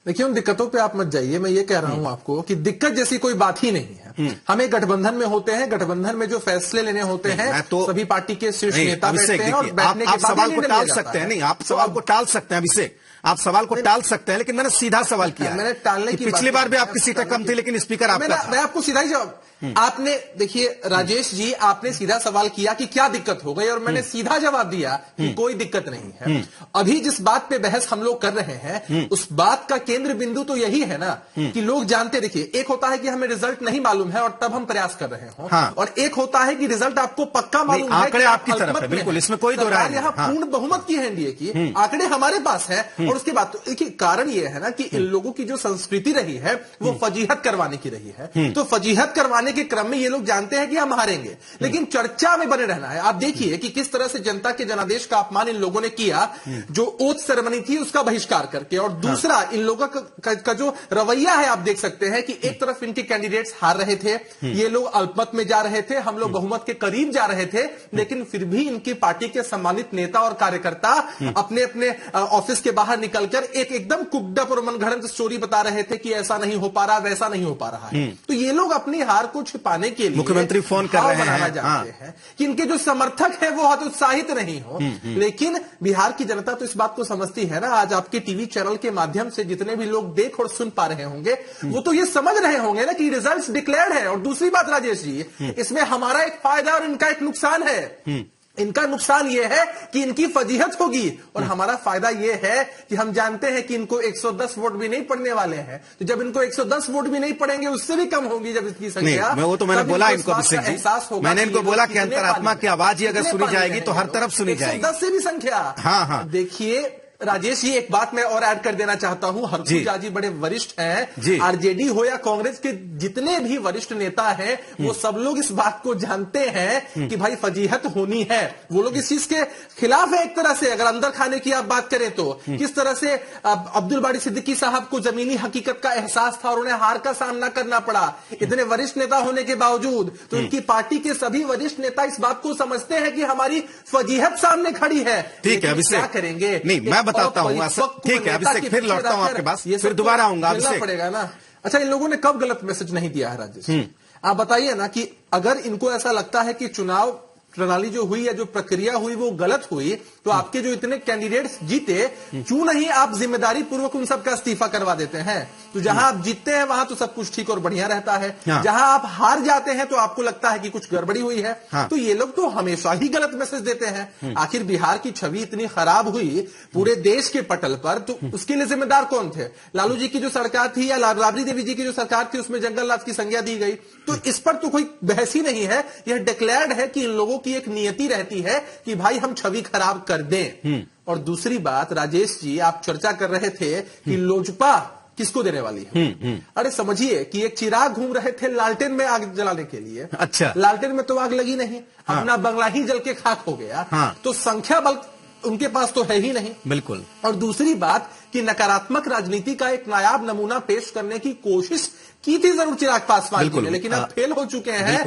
देखिए, उन दिक्कतों पे आप मत जाइए। मैं ये कह रहा हूं आपको कि दिक्कत जैसी कोई बात ही नहीं है। हमें गठबंधन में होते हैं, गठबंधन में जो फैसले लेने होते हैं तो सभी पार्टी के शीर्ष नेता बैठते हैं और बैठने के बाद सवाल को टाल सकते हैं। नहीं, आप सवाल को टाल सकते हैं। अभिषेक, आप सवाल को टाल सकते हैं, लेकिन मैंने सीधा सवाल किया। मैंने टालने की पिछली बार भी आपकी सीटें कम थी, लेकिन स्पीकर आपका था। मैं आपको सीधा ही जवाब, आपने देखिए राजेश जी, आपने सीधा सवाल किया कि क्या दिक्कत हो गई और मैंने सीधा जवाब दिया कि कोई दिक्कत नहीं है। अभी जिस बात पे बहस हम लोग कर रहे हैं उस बात का केंद्र बिंदु तो यही है ना कि लोग जानते, देखिए एक होता है कि हमें रिजल्ट नहीं मालूम है और तब हम प्रयास कर रहे हो, और एक होता है कि रिजल्ट आपको पक्का मालूम है, आंकड़े आपकी तरफ है, बिल्कुल, इसमें कोई दो राय नहीं। यहाँ पूर्ण बहुमत की है एनडीए की, आंकड़े हमारे पास है। और उसके बाद देखिए कारण यह है ना कि इन लोगों की जो संस्कृति रही है वो फजीहत करवाने की रही है। तो फजीहत करवाने के क्रम में ये लोग जानते हैं कि हम हारेंगे, लेकिन चर्चा में बने रहना है। आप देखिए कि किस तरह से जनता के जनादेश का अपमान इन लोगों ने किया, जो ओथ सेरेमनी थी उसका बहिष्कार करके। और दूसरा इन लोगों का जो रवैया है, आप देख सकते हैं कि एक तरफ इनके कैंडिडेट्स हार रहे थे, ये लोग अल्पमत में जा रहे थे, हम लोग बहुमत के करीब जा रहे थे, लेकिन फिर भी इनकी पार्टी के सम्मानित नेता और कार्यकर्ता अपने अपने ऑफिस के बाहर निकलकर एकदम कुब्डप और मनगढ़ंत स्टोरी बता रहे थे कि ऐसा नहीं हो पा रहा, वैसा नहीं हो पा रहा है। तो ये लोग अपनी हार को छिपाने के लिए मुख्यमंत्री फोन कर रहे हैं, जानते हैं कि इनके जो समर्थक हैं वो हतोत्साहित नहीं हो। लेकिन बिहार की जनता तो इस बात को समझती है ना। आज आपके टीवी चैनल के माध्यम से जितने भी लोग देख और सुन पा रहे होंगे वो तो ये समझ रहे होंगे ना कि रिजल्ट्स डिक्लेयर्ड है। और दूसरी बात राजेश जी, इसमें हमारा एक फायदा और इनका एक नुकसान है। इनका नुकसान यह है कि इनकी फजीहत होगी और हमारा फायदा यह है कि हम जानते हैं कि इनको 110 वोट भी नहीं पड़ने वाले हैं। तो जब इनको 110 वोट भी नहीं पड़ेंगे, उससे भी कम होगी जब इसकी संख्या, वो तो मैंने बोला इनको एहसास होगा। मैंने इनको बोला कि अंतरात्मा की आवाज ही अगर सुनी जाएगी तो हर तरफ सुनी जाएगी। 110 से भी संख्या, हाँ देखिए राजेश जी, एक बात मैं और ऐड कर देना चाहता हूं। हरखुजा जी बड़े वरिष्ठ हैं, आरजेडी हो या कांग्रेस के जितने भी वरिष्ठ नेता हैं वो सब लोग इस बात को जानते हैं कि भाई फजीहत होनी है। वो लोग इस चीज के खिलाफ है एक तरह से। अगर अंदर खाने की आप बात करें तो किस तरह से अब्दुल बारी सिद्दीकी साहब को जमीनी हकीकत का एहसास था और उन्हें हार का सामना करना पड़ा इतने वरिष्ठ नेता होने के बावजूद। तो इनकी पार्टी के सभी वरिष्ठ नेता इस बात को समझते हैं कि हमारी फजीहत सामने खड़ी है। ठीक है, अभिषेक क्या करेंगे? नहीं, मैं बताता हूँ। ठीक है अभिषेक, फिर लौटता हूँ आपके पास, फिर दोबारा आऊंगा। अभिषेक पड़ेगा ना। अच्छा, इन लोगों ने कब गलत मैसेज नहीं दिया है राजेश? आप बताइए ना कि अगर इनको ऐसा लगता है कि चुनाव प्रणाली जो हुई या जो प्रक्रिया हुई वो गलत हुई, तो आपके जो इतने कैंडिडेट्स जीते, क्यों नहीं आप जिम्मेदारी पूर्वक उन सबका इस्तीफा करवा देते हैं? तो जहां आप जीतते हैं वहां तो सब कुछ ठीक और बढ़िया रहता है, जहां आप हार जाते हैं तो आपको लगता है कि कुछ गड़बड़ी हुई है। तो ये लोग तो हमेशा ही गलत मैसेज देते हैं। आखिर बिहार की छवि इतनी खराब हुई पूरे देश के पटल पर, तो उसके लिए जिम्मेदार कौन थे? लालू जी की जो सरकार थी या राबड़ी देवी जी की जो सरकार थी उसमें जंगल राज की संज्ञा दी गई। तो इस पर तो कोई बहस ही नहीं है। यह डिक्लेयर्ड है कि इन लोगों की एक नियति रहती है कि भाई हम छवि खराब कर दें। और दूसरी बात राजेश जी, आप चर्चा कर रहे थे कि लोजपा किसको देने वाली है। अरे समझिए कि एक चिराग घूम रहे थे लालटेन में आग जलाने के लिए। अच्छा, लालटेन में तो आग लगी नहीं, अपना बंगला ही जल के खाक हो गया। तो संख्या बल उनके पास तो है ही नहीं। बिल्कुल। और दूसरी बात कि नकारात्मक राजनीति का एक नायाब नमूना पेश करने की कोशिश की थी जरूर चिराग पासवान जी ने, लेकिन अब फेल हो चुके हैं।